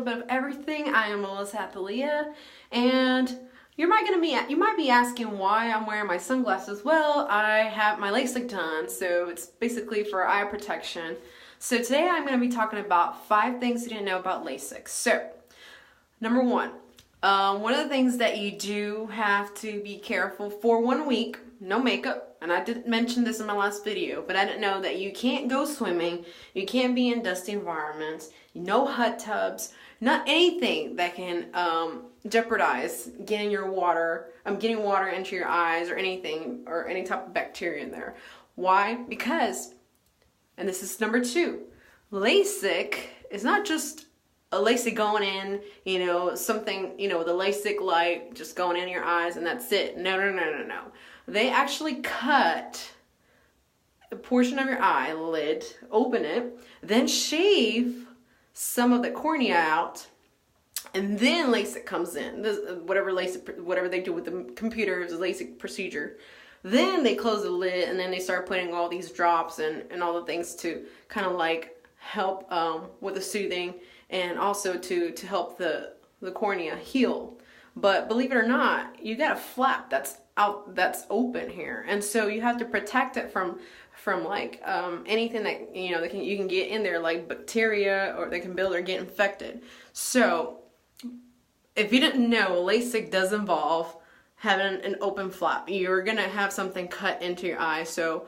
bit of everything. I am Athalia, and you might be asking why I'm wearing my sunglasses. Well, I have my Lasik done, so it's basically for eye protection. So today I'm going to be talking about 5 things you didn't know about Lasik. So, number 1, one of the things that you do have to be careful for 1 week, no makeup. And I did mention this in my last video, but I didn't know that you can't go swimming, you can't be in dusty environments, no hot tubs, not anything that can jeopardize getting water into your eyes or anything, or any type of bacteria in there. Why? Because, and this is number 2, Lasik is not just a Lasik going in, something, the Lasik light just going in your eyes and that's it. No. They actually cut a portion of your eyelid, open it, then shave some of the cornea out, and then Lasik comes in. Whatever they do with the computer is a Lasik procedure. Then they close the lid, and then they start putting all these drops and all the things to kind of like help with the soothing, and also to help the cornea heal. But believe it or not, you got a flap that's open here, and so you have to protect it from like anything that you can get in there, like bacteria, or they can build or get infected. So if you didn't know, Lasik does involve having an open flap. You're gonna have something cut into your eye, so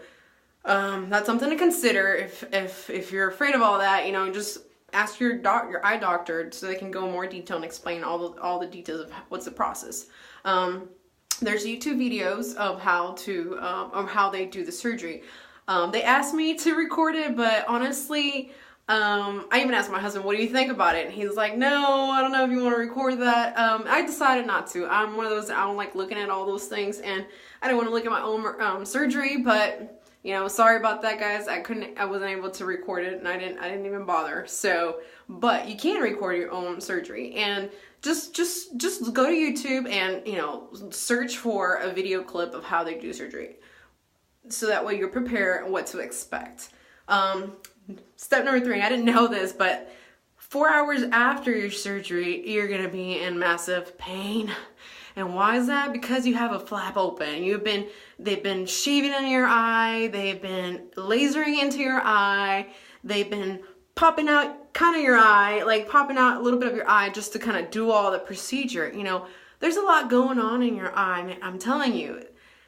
that's something to consider. If you're afraid of all that, just ask your eye doctor so they can go in more detail and explain all the details of what's the process. There's YouTube videos of how they do the surgery. They asked me to record it, but honestly, I even asked my husband, what do you think about it? And he's like, no, I don't know if you want to record that. I decided not to. I'm one of those, I don't like looking at all those things, and I don't want to look at my own surgery, but sorry about that, guys. I wasn't able to record it, and I didn't even bother. So, but you can record your own surgery, and just go to YouTube and search for a video clip of how they do surgery, so that way you're prepared what to expect. Step number 3, I didn't know this, but 4 hours after your surgery, you're gonna be in massive pain. And why is that? Because you have a flap open. They've been shaving in your eye, they've been lasering into your eye, they've been popping out kind of your eye, like popping out a little bit of your eye just to kind of do all the procedure. There's a lot going on in your eye, man. I'm telling you,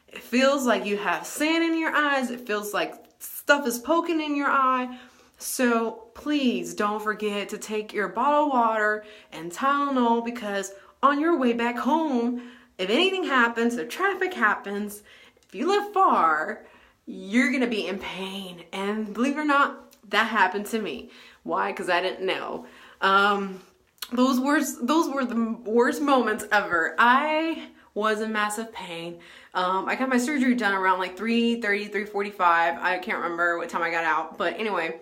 it feels like you have sand in your eyes, it feels like stuff is poking in your eye. So please don't forget to take your bottled water and Tylenol, because on your way back home, if anything happens, if traffic happens, if you live far, you're gonna be in pain. And believe it or not, that happened to me. Why? Because I didn't know. Those were the worst moments ever. I was in massive pain. I got my surgery done around like 3:30, 3:45. I can't remember what time I got out, but anyway,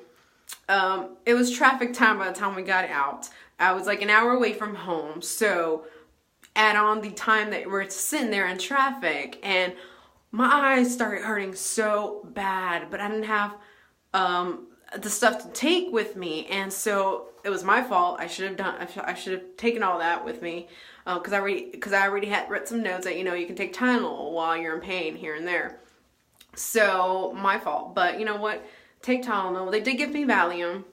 it was traffic time by the time we got out. I was like an hour away from home, so add on the time that we're sitting there in traffic, and my eyes started hurting so bad, but I didn't have the stuff to take with me, and so it was my fault. I should have taken all that with me, because I already had read some notes that you can take Tylenol while you're in pain here and there. So my fault, but you know what? Take Tylenol. They did give me Valium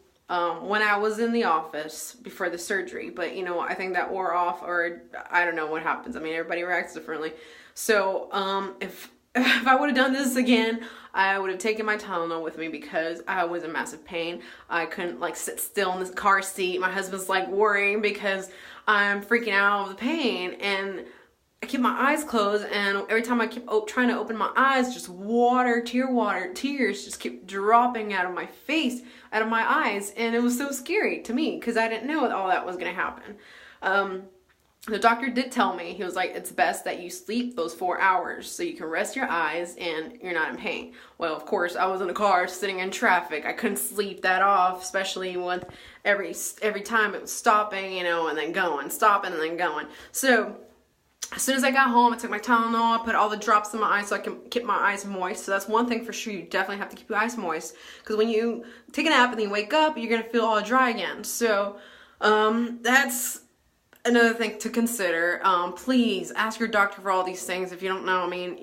when I was in the office before the surgery, but I think that wore off, or I don't know what happens. I mean, everybody reacts differently. So if I would have done this again, I would have taken my Tylenol with me, because I was in massive pain. I couldn't sit still in this car seat. My husband's worrying because I'm freaking out of the pain, and I keep my eyes closed, and every time I keep trying to open my eyes, just tears just keep dropping out of my face, out of my eyes, and it was so scary to me because I didn't know all that was going to happen. The doctor did tell me, he was like, it's best that you sleep those 4 hours so you can rest your eyes and you're not in pain. Well, of course, I was in the car sitting in traffic. I couldn't sleep that off, especially with every time it was stopping, and then going, stopping and then going. So as soon as I got home, I took my Tylenol, I put all the drops in my eyes so I can keep my eyes moist. So that's one thing for sure, you definitely have to keep your eyes moist, because when you take a nap and then you wake up, you're going to feel all dry again. So That's another thing to consider. Please ask your doctor for all these things. If you don't know, I mean,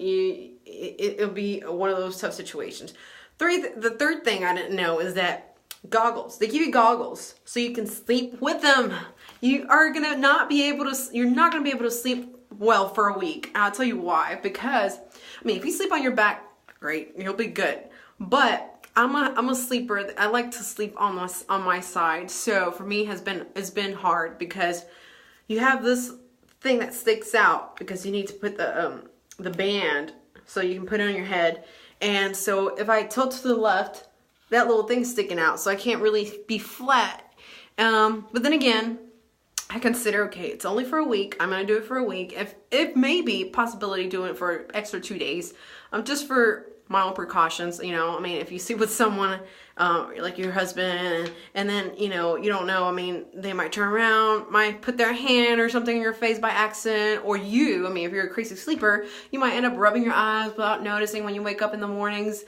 it'll be one of those tough situations. The third thing I didn't know is that goggles. They give you goggles so you can sleep with them. You're not gonna be able to sleep well for a week. And I'll tell you why. Because, I mean, if you sleep on your back, great, you'll be good. But I'm a sleeper. I like to sleep on my side. So for me, it's been hard because you have this thing that sticks out because you need to put the band so you can put it on your head. And so if I tilt to the left, that little thing's sticking out, so I can't really be flat. But then again, I consider, okay, it's only for a week. I'm gonna do it for a week. If maybe possibility doing it for extra 2 days, just for my own precautions. You know, I mean, if you sleep with someone like your husband, and then you don't know. I mean, they might turn around, might put their hand or something in your face by accident, or you. I mean, if you're a crazy sleeper, you might end up rubbing your eyes without noticing when you wake up in the mornings.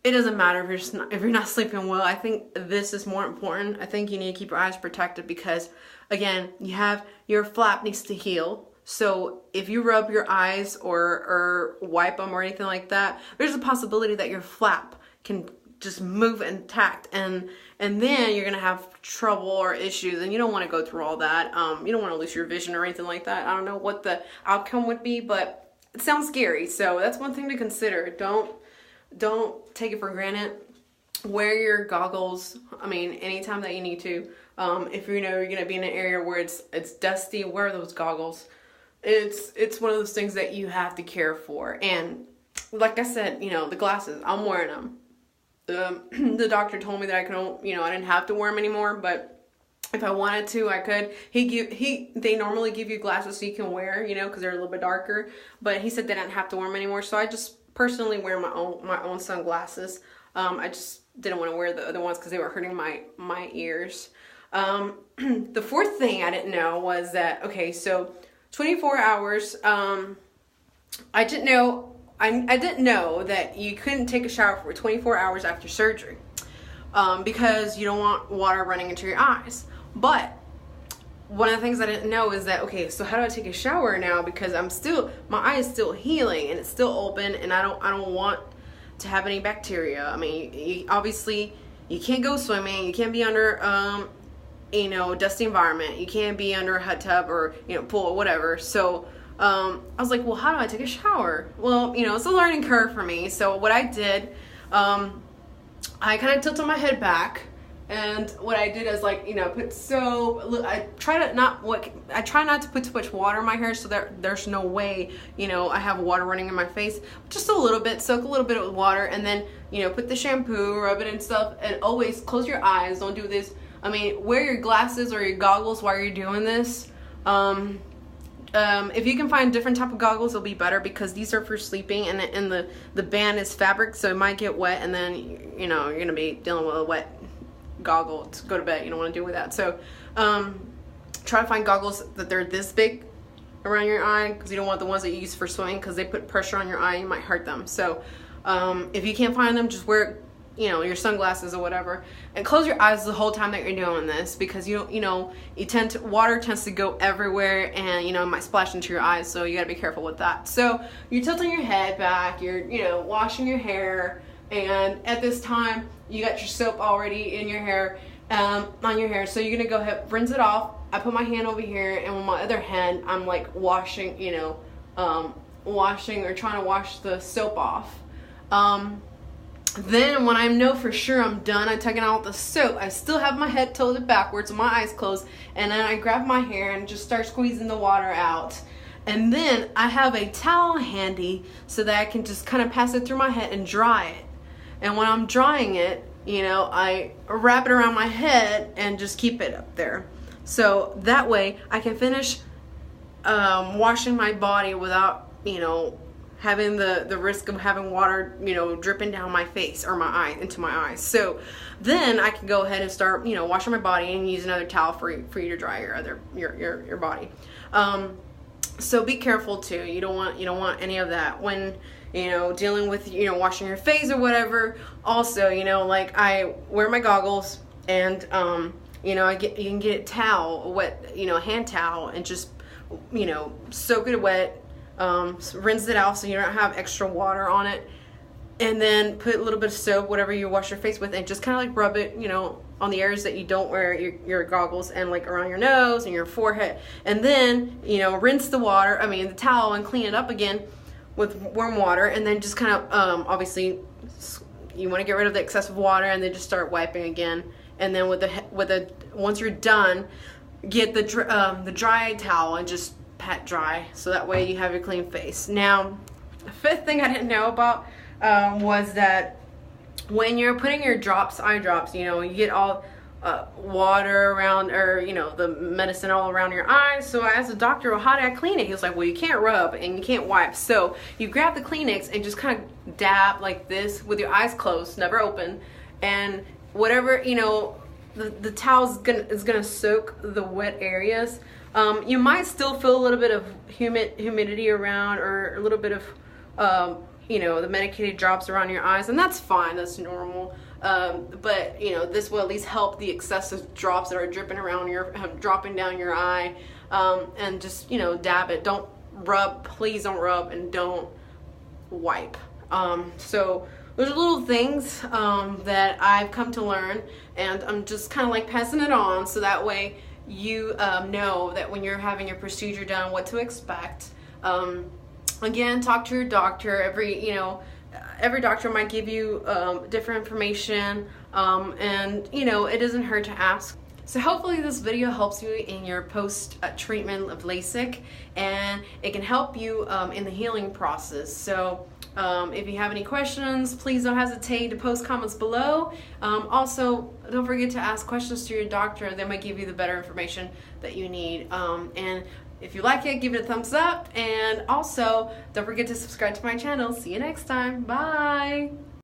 It doesn't matter if you're not sleeping well. I think this is more important. I think you need to keep your eyes protected because, again, your flap needs to heal. So if you rub your eyes or wipe them or anything like that, there's a possibility that your flap can just move intact, and then you're gonna have trouble or issues, and you don't want to go through all that. You don't want to lose your vision or anything like that. I don't know what the outcome would be, but it sounds scary. So that's one thing to consider. Don't take it for granted. Wear your goggles. I mean, anytime that you need to. If you know you're gonna be in an area where it's dusty, wear those goggles. It's one of those things that you have to care for. And like I said, the glasses, I'm wearing them. The doctor told me that I didn't have to wear them anymore, but if I wanted to, I could. They normally give you glasses so you can wear, because they're a little bit darker, but he said they didn't have to wear them anymore. So I just personally wear my own sunglasses. I just didn't want to wear the other ones because they were hurting my ears. The fourth thing I didn't know was that, okay, so 24 hours, I didn't know that you couldn't take a shower for 24 hours after surgery, because you don't want water running into your eyes. But one of the things I didn't know is that, okay, so how do I take a shower now? Because my eye is still healing and it's still open, and I don't want to have any bacteria. I mean, obviously you can't go swimming, you can't be under, a dusty environment, you can't be under a hot tub or, pool or whatever. So, I was like, well, how do I take a shower? Well, it's a learning curve for me. So what I did, I kind of tilted my head back, and what I did is put soap. I try not to put too much water in my hair, so there's no way, I have water running in my face. Just a little bit, soak a little bit with water, and then, put the shampoo, rub it and stuff, and always close your eyes. Don't do this. I mean, wear your glasses or your goggles while you're doing this. If you can find different type of goggles, it'll be better, because these are for sleeping, and the band is fabric, so it might get wet, and then you're gonna be dealing with a wet goggle to go to bed. You don't want to deal with that. So try to find goggles that they're this big around your eye, because you don't want the ones that you use for swimming, because they put pressure on your eye, you might hurt them. So if you can't find them, just wear your sunglasses or whatever, and close your eyes the whole time that you're doing this, because water tends to go everywhere, and it might splash into your eyes, so you gotta be careful with that. So you're tilting your head back, you're washing your hair, and at this time you got your soap already in your hair, on your hair, so you're gonna go ahead, rinse it off. I put my hand over here, and with my other hand I'm like washing, washing or trying to wash the soap off. Then when I know for sure I'm done, I'm taking out the soap. I still have my head tilted backwards and my eyes closed, and then I grab my hair and just start squeezing the water out. And then I have a towel handy so that I can just kind of pass it through my head and dry it. And when I'm drying it, I wrap it around my head and just keep it up there. So that way I can finish washing my body without, having the risk of having water, dripping down my face or into my eyes. So then I can go ahead and start, washing my body and use another towel for you to dry your body. So be careful too. You don't want any of that when, dealing with, washing your face or whatever. Also, I wear my goggles, and You can get a towel, a wet, a hand towel, and just, soak it wet, rinse it out so you don't have extra water on it, and then put a little bit of soap, whatever you wash your face with, and just kind of like rub it, on the areas that you don't wear your goggles, and like around your nose and your forehead. And then, rinse the towel, and clean it up again with warm water, and then just kind of, obviously, you want to get rid of the excessive water, and then just start wiping again. And then once you're done, get the dry towel and just pat dry, so that way you have your clean face. Now, the fifth thing I didn't know about was that when you're putting your eye drops, you get all water around, or the medicine all around your eyes. So I asked the doctor, well, how do I clean it? He was like, well, you can't rub and you can't wipe. So you grab the Kleenex and just kind of dab like this with your eyes closed, never open, and whatever, the towel is gonna soak the wet areas. You might still feel a little bit of humidity around, or a little bit of the medicated drops around your eyes, and that's fine, that's normal. But this will at least help the excessive drops that are dropping down your eye, and just dab it. Don't rub, please don't rub, and don't wipe. So those are little things that I've come to learn, and I'm just kind of like passing it on, so that way you know that when you're having your procedure done, what to expect. Again, talk to your doctor. Every doctor might give you different information, and it doesn't hurt to ask. So hopefully this video helps you in your post-treatment of LASIK, and it can help you in the healing process. So if you have any questions, please don't hesitate to post comments below. Also, don't forget to ask questions to your doctor. They might give you the better information that you need. And if you like it, give it a thumbs up, and also don't forget to subscribe to my channel. See you next time. Bye.